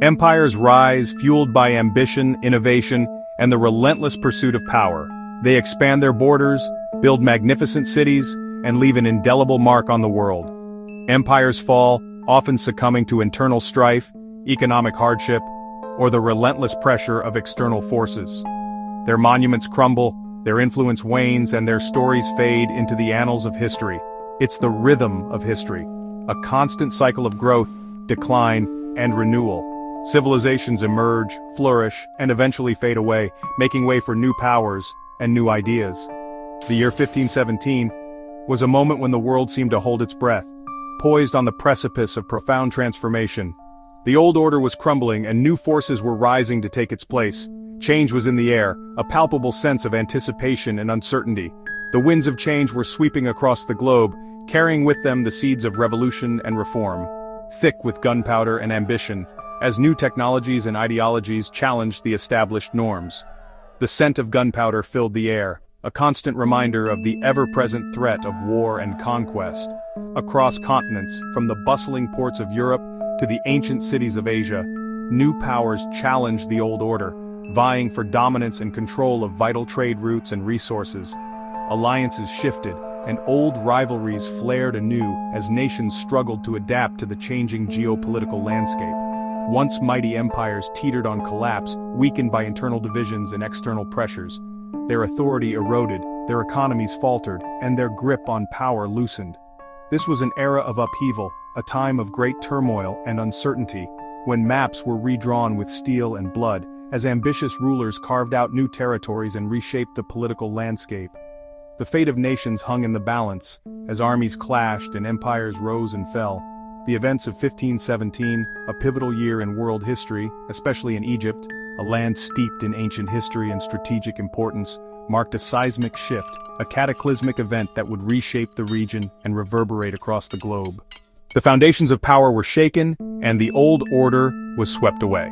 Empires rise, fueled by ambition, innovation, and the relentless pursuit of power. They expand their borders, build magnificent cities, and leave an indelible mark on the world. Empires fall, often succumbing to internal strife, economic hardship, or the relentless pressure of external forces. Their monuments crumble, their influence wanes, and their stories fade into the annals of history. It's the rhythm of history, a constant cycle of growth, decline, and renewal. Civilizations emerge, flourish, and eventually fade away, making way for new powers and new ideas. The year 1517 was a moment when the world seemed to hold its breath, poised on the precipice of profound transformation. The old order was crumbling and new forces were rising to take its place. Change was in the air, a palpable sense of anticipation and uncertainty. The winds of change were sweeping across the globe, carrying with them the seeds of revolution and reform. Thick with gunpowder and ambition, as new technologies and ideologies challenged the established norms. The scent of gunpowder filled the air, a constant reminder of the ever-present threat of war and conquest. Across continents, from the bustling ports of Europe to the ancient cities of Asia, new powers challenged the old order, vying for dominance and control of vital trade routes and resources. Alliances shifted, and old rivalries flared anew as nations struggled to adapt to the changing geopolitical landscape. Once mighty empires teetered on collapse, weakened by internal divisions and external pressures. Their authority eroded, their economies faltered, and their grip on power loosened. This was an era of upheaval, a time of great turmoil and uncertainty, when maps were redrawn with steel and blood, as ambitious rulers carved out new territories and reshaped the political landscape. The fate of nations hung in the balance, as armies clashed and empires rose and fell. The events of 1517, a pivotal year in world history, especially in Egypt, a land steeped in ancient history and strategic importance, marked a seismic shift, a cataclysmic event that would reshape the region and reverberate across the globe. The foundations of power were shaken, and the old order was swept away.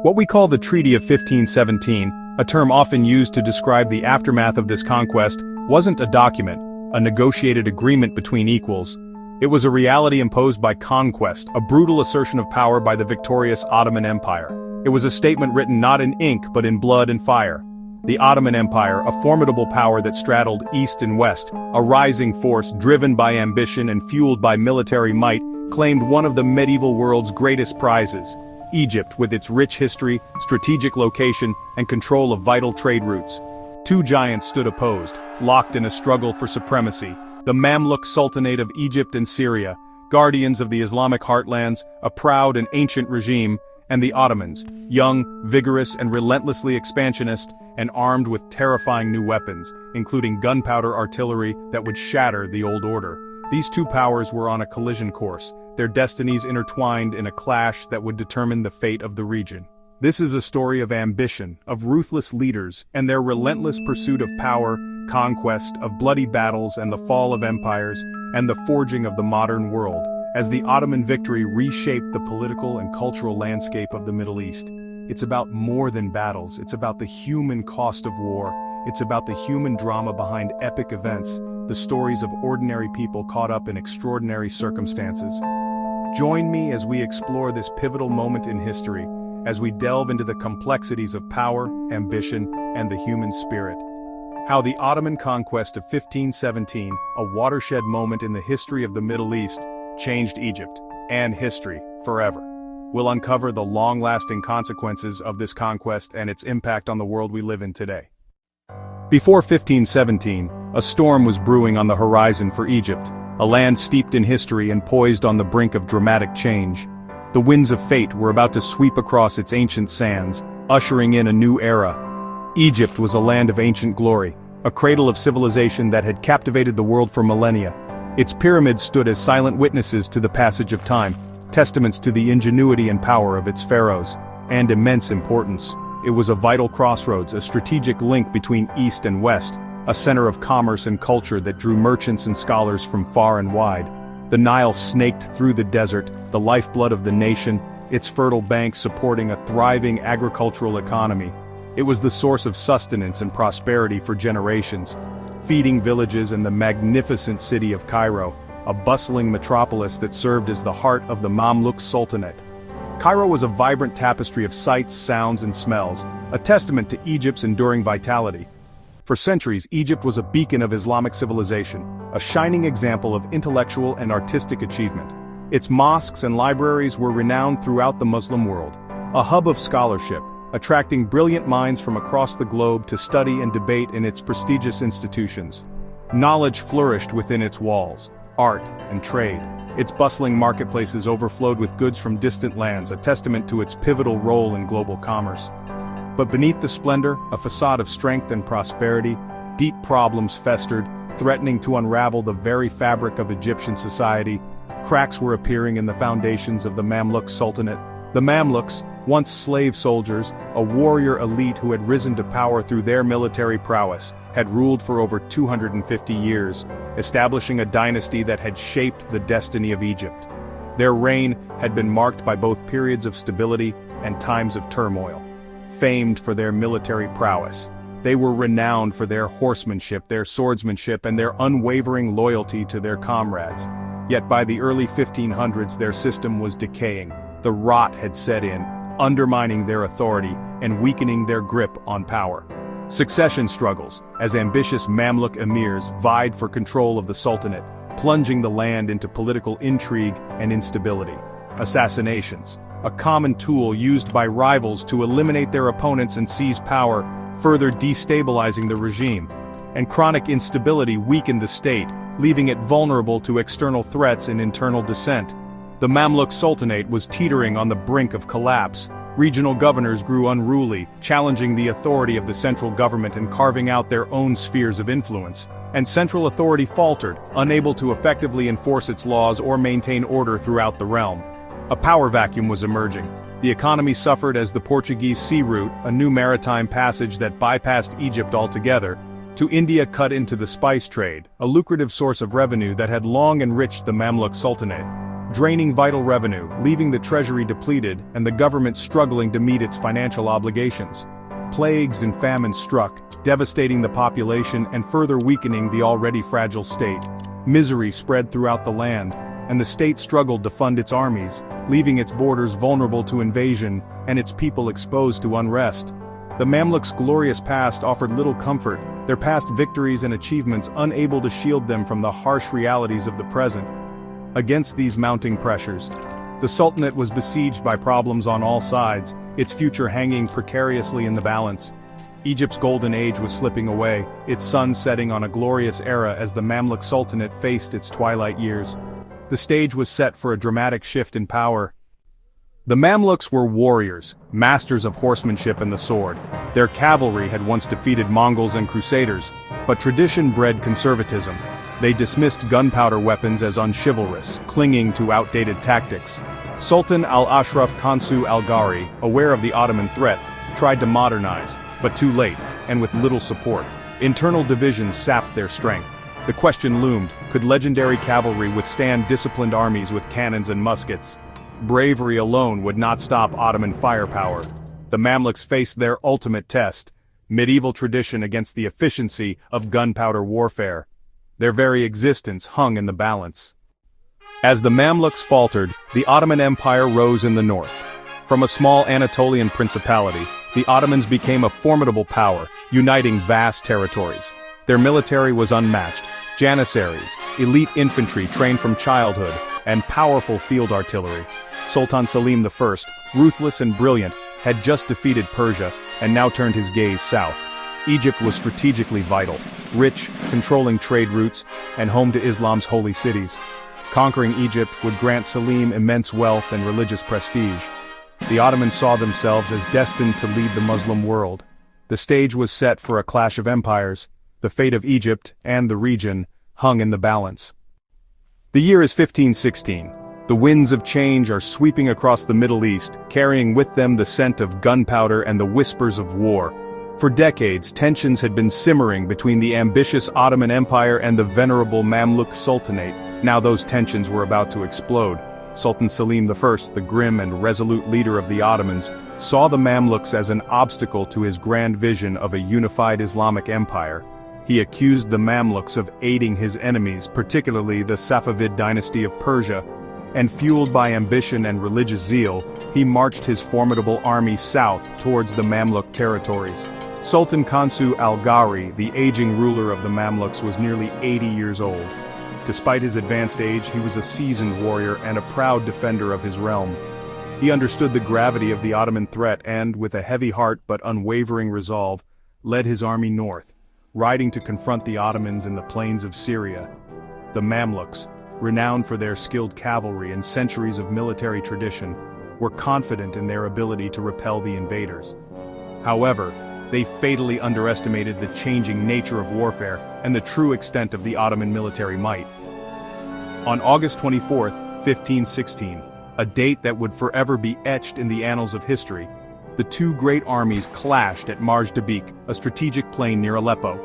What we call the Treaty of 1517, a term often used to describe the aftermath of this conquest, wasn't a document, a negotiated agreement between equals. It was a reality imposed by conquest, a brutal assertion of power by the victorious Ottoman Empire. It was a statement written not in ink but in blood and fire. The Ottoman Empire, a formidable power that straddled east and west, a rising force driven by ambition and fueled by military might, claimed one of the medieval world's greatest prizes. Egypt, with its rich history, strategic location, and control of vital trade routes. Two giants stood opposed, locked in a struggle for supremacy. The Mamluk Sultanate of Egypt and Syria, guardians of the Islamic heartlands, a proud and ancient regime, and the Ottomans, young, vigorous, and relentlessly expansionist, and armed with terrifying new weapons, including gunpowder artillery that would shatter the old order. These two powers were on a collision course, their destinies intertwined in a clash that would determine the fate of the region. This is a story of ambition, of ruthless leaders, and their relentless pursuit of power, conquest, of bloody battles and the fall of empires, and the forging of the modern world, as the Ottoman victory reshaped the political and cultural landscape of the Middle East. It's about more than battles, it's about the human cost of war, it's about the human drama behind epic events, the stories of ordinary people caught up in extraordinary circumstances. Join me as we explore this pivotal moment in history, as we delve into the complexities of power, ambition, and the human spirit. How the Ottoman conquest of 1517, a watershed moment in the history of the Middle East, changed Egypt, and history, forever. We'll uncover the long-lasting consequences of this conquest and its impact on the world we live in today. Before 1517, a storm was brewing on the horizon for Egypt, a land steeped in history and poised on the brink of dramatic change. The winds of fate were about to sweep across its ancient sands, ushering in a new era. Egypt was a land of ancient glory, a cradle of civilization that had captivated the world for millennia. Its pyramids stood as silent witnesses to the passage of time, testaments to the ingenuity and power of its pharaohs, and immense importance. It was a vital crossroads, a strategic link between East and West, a center of commerce and culture that drew merchants and scholars from far and wide. The Nile snaked through the desert, the lifeblood of the nation, its fertile banks supporting a thriving agricultural economy. It was the source of sustenance and prosperity for generations, feeding villages and the magnificent city of Cairo, a bustling metropolis that served as the heart of the Mamluk Sultanate. Cairo was a vibrant tapestry of sights, sounds, and smells, a testament to Egypt's enduring vitality. For centuries, Egypt was a beacon of Islamic civilization, a shining example of intellectual and artistic achievement. Its mosques and libraries were renowned throughout the Muslim world, a hub of scholarship, attracting brilliant minds from across the globe to study and debate in its prestigious institutions. Knowledge flourished within its walls, art and trade. Its bustling marketplaces overflowed with goods from distant lands, a testament to its pivotal role in global commerce. But beneath the splendor, a facade of strength and prosperity, deep problems festered, threatening to unravel the very fabric of Egyptian society. Cracks were appearing in the foundations of the Mamluk Sultanate. The Mamluks, once slave soldiers, a warrior elite who had risen to power through their military prowess, had ruled for over 250 years, establishing a dynasty that had shaped the destiny of Egypt. Their reign had been marked by both periods of stability and times of turmoil. Famed for their military prowess, they were renowned for their horsemanship, their swordsmanship, and their unwavering loyalty to their comrades. Yet by the early 1500s their system was decaying. The rot had set in, undermining their authority and weakening their grip on power. Succession struggles, as ambitious Mamluk emirs vied for control of the Sultanate, plunging the land into political intrigue and instability. Assassinations, a common tool used by rivals to eliminate their opponents and seize power, further destabilizing the regime. And chronic instability weakened the state, leaving it vulnerable to external threats and internal dissent. The Mamluk Sultanate was teetering on the brink of collapse. Regional governors grew unruly, challenging the authority of the central government and carving out their own spheres of influence. And central authority faltered, unable to effectively enforce its laws or maintain order throughout the realm. A power vacuum was emerging. The economy suffered as the Portuguese sea route, a new maritime passage that bypassed Egypt altogether, to India cut into the spice trade, a lucrative source of revenue that had long enriched the Mamluk Sultanate, draining vital revenue, leaving the treasury depleted and the government struggling to meet its financial obligations. Plagues and famines struck, devastating the population and further weakening the already fragile state. Misery spread throughout the land, and the state struggled to fund its armies, leaving its borders vulnerable to invasion and its people exposed to unrest. The Mamluks' glorious past offered little comfort, their past victories and achievements unable to shield them from the harsh realities of the present. Against these mounting pressures, the Sultanate was besieged by problems on all sides, its future hanging precariously in the balance. Egypt's golden age was slipping away, its sun setting on a glorious era as the Mamluk Sultanate faced its twilight years. The stage was set for a dramatic shift in power. The Mamluks were warriors, masters of horsemanship and the sword. Their cavalry had once defeated Mongols and Crusaders, but tradition bred conservatism. They dismissed gunpowder weapons as unchivalrous, clinging to outdated tactics. Sultan al-Ashraf Kansu al-Ghari, aware of the Ottoman threat, tried to modernize, but too late, and with little support. Internal divisions sapped their strength. The question loomed, could legendary cavalry withstand disciplined armies with cannons and muskets? Bravery alone would not stop Ottoman firepower. The Mamluks faced their ultimate test, medieval tradition against the efficiency of gunpowder warfare. Their very existence hung in the balance. As the Mamluks faltered, the Ottoman Empire rose in the north. From a small Anatolian principality, the Ottomans became a formidable power, uniting vast territories. Their military was unmatched. Janissaries, elite infantry trained from childhood, and powerful field artillery. Sultan Selim I, ruthless and brilliant, had just defeated Persia, and now turned his gaze south. Egypt was strategically vital, rich, controlling trade routes, and home to Islam's holy cities. Conquering Egypt would grant Selim immense wealth and religious prestige. The Ottomans saw themselves as destined to lead the Muslim world. The stage was set for a clash of empires. The fate of Egypt, and the region, hung in the balance. The year is 1516. The winds of change are sweeping across the Middle East, carrying with them the scent of gunpowder and the whispers of war. For decades, tensions had been simmering between the ambitious Ottoman Empire and the venerable Mamluk Sultanate. Now those tensions were about to explode. Sultan Selim I, the grim and resolute leader of the Ottomans, saw the Mamluks as an obstacle to his grand vision of a unified Islamic empire. He accused the Mamluks of aiding his enemies, particularly the Safavid dynasty of Persia. and fueled by ambition and religious zeal, he marched his formidable army south towards the Mamluk territories. Sultan Kansu al-Ghari, the aging ruler of the Mamluks, was nearly 80 years old. Despite his advanced age, he was a seasoned warrior and a proud defender of his realm. He understood the gravity of the Ottoman threat and, with a heavy heart but unwavering resolve, led his army north, riding to confront the Ottomans in the plains of Syria. The Mamluks, renowned for their skilled cavalry and centuries of military tradition, were confident in their ability to repel the invaders. However, they fatally underestimated the changing nature of warfare and the true extent of the Ottoman military might. On August 24, 1516, a date that would forever be etched in the annals of history, the two great armies clashed at Marj-Dabik, a strategic plain near Aleppo.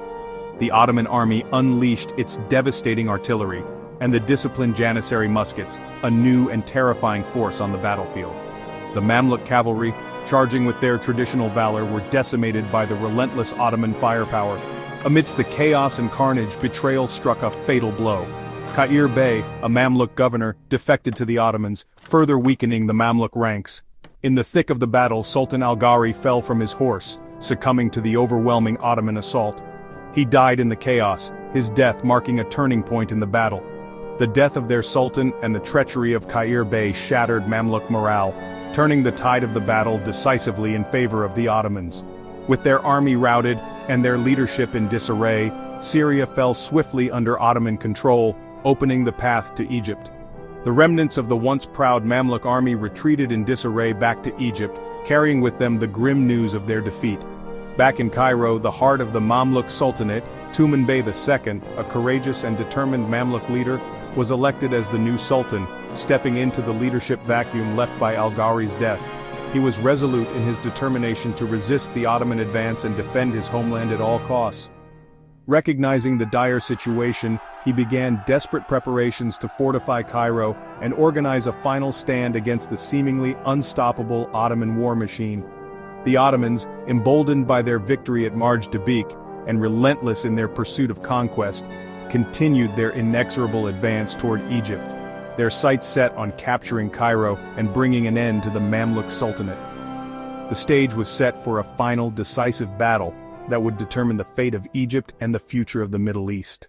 The Ottoman army unleashed its devastating artillery, and the disciplined Janissary muskets, a new and terrifying force on the battlefield. The Mamluk cavalry, charging with their traditional valor, were decimated by the relentless Ottoman firepower. Amidst the chaos and carnage, betrayal struck a fatal blow. Qair Bey, a Mamluk governor, defected to the Ottomans, further weakening the Mamluk ranks. In the thick of the battle, Sultan al-Ghari fell from his horse, succumbing to the overwhelming Ottoman assault. He died in the chaos, his death marking a turning point in the battle. The death of their sultan and the treachery of Qair Bey shattered Mamluk morale, turning the tide of the battle decisively in favor of the Ottomans. With their army routed and their leadership in disarray, Syria fell swiftly under Ottoman control, opening the path to Egypt. The remnants of the once proud Mamluk army retreated in disarray back to Egypt, carrying with them the grim news of their defeat. Back in Cairo, the heart of the Mamluk Sultanate, Tumen Bey II, a courageous and determined Mamluk leader, was elected as the new sultan, stepping into the leadership vacuum left by al-Ghari's death. He was resolute in his determination to resist the Ottoman advance and defend his homeland at all costs. Recognizing the dire situation, he began desperate preparations to fortify Cairo and organize a final stand against the seemingly unstoppable Ottoman war machine. The Ottomans, emboldened by their victory at Marj-Dabik and relentless in their pursuit of conquest, continued their inexorable advance toward Egypt, their sights set on capturing Cairo and bringing an end to the Mamluk Sultanate. The stage was set for a final decisive battle that would determine the fate of Egypt and the future of the Middle East.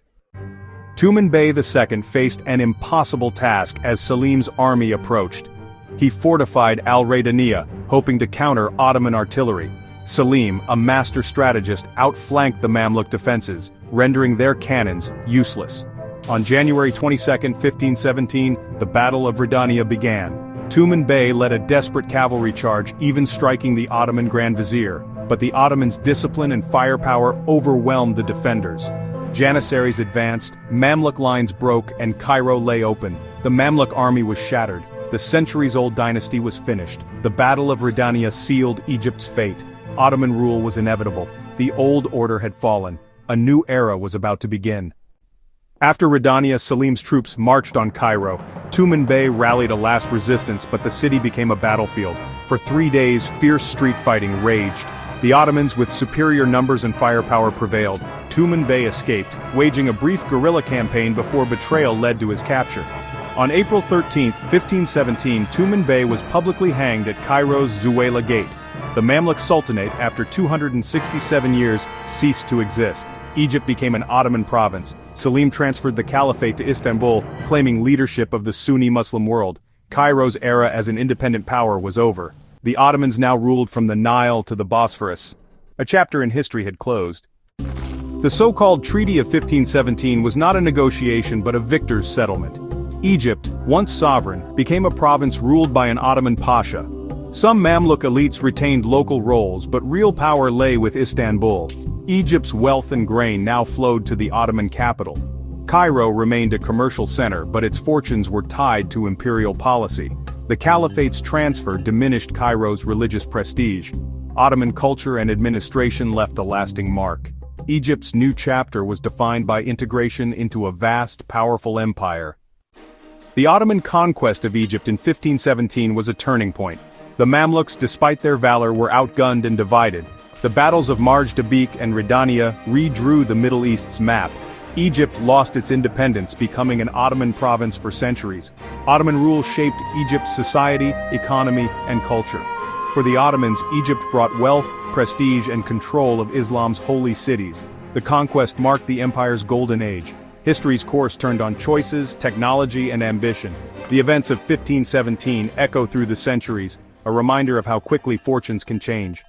Tumen Bey II faced an impossible task as Selim's army approached. He fortified Ridaniya, hoping to counter Ottoman artillery. Selim, a master strategist, outflanked the Mamluk defenses, rendering their cannons useless. On January 22, 1517, the Battle of Ridaniya began. Tumen Bey led a desperate cavalry charge, even striking the Ottoman Grand Vizier, but the Ottomans' discipline and firepower overwhelmed the defenders. Janissaries advanced, Mamluk lines broke, and Cairo lay open. The Mamluk army was shattered. The centuries-old dynasty was finished. The Battle of Ridaniya sealed Egypt's fate. Ottoman rule was inevitable. The old order had fallen. A new era was about to begin. After Ridaniya, Selim's troops marched on Cairo. Tumen Bey rallied a last resistance, but the city became a battlefield. For 3 days, fierce street fighting raged. The Ottomans, with superior numbers and firepower, prevailed. Tumen Bey escaped, waging a brief guerrilla campaign before betrayal led to his capture. On April 13, 1517, Tumen Bey was publicly hanged at Cairo's Zuwayla Gate. The Mamluk Sultanate, after 267 years, ceased to exist. Egypt became an Ottoman province. Selim transferred the caliphate to Istanbul, claiming leadership of the Sunni Muslim world. Cairo's era as an independent power was over. The Ottomans now ruled from the Nile to the Bosphorus. A chapter in history had closed. The so-called Treaty of 1517 was not a negotiation but a victor's settlement. Egypt, once sovereign, became a province ruled by an Ottoman pasha. Some Mamluk elites retained local roles, but real power lay with Istanbul. Egypt's wealth and grain now flowed to the Ottoman capital. Cairo remained a commercial center, but its fortunes were tied to imperial policy. The caliphate's transfer diminished Cairo's religious prestige. Ottoman culture and administration left a lasting mark. Egypt's new chapter was defined by integration into a vast, powerful empire. The Ottoman conquest of Egypt in 1517 was a turning point. The Mamluks, despite their valor, were outgunned and divided. The battles of Marj-Dabik and Ridaniya redrew the Middle East's map. Egypt lost its independence, becoming an Ottoman province for centuries. Ottoman rule shaped Egypt's society, economy, and culture. For the Ottomans, Egypt brought wealth, prestige, and control of Islam's holy cities. The conquest marked the empire's golden age. History's course turned on choices, technology, and ambition. The events of 1517 echo through the centuries, a reminder of how quickly fortunes can change.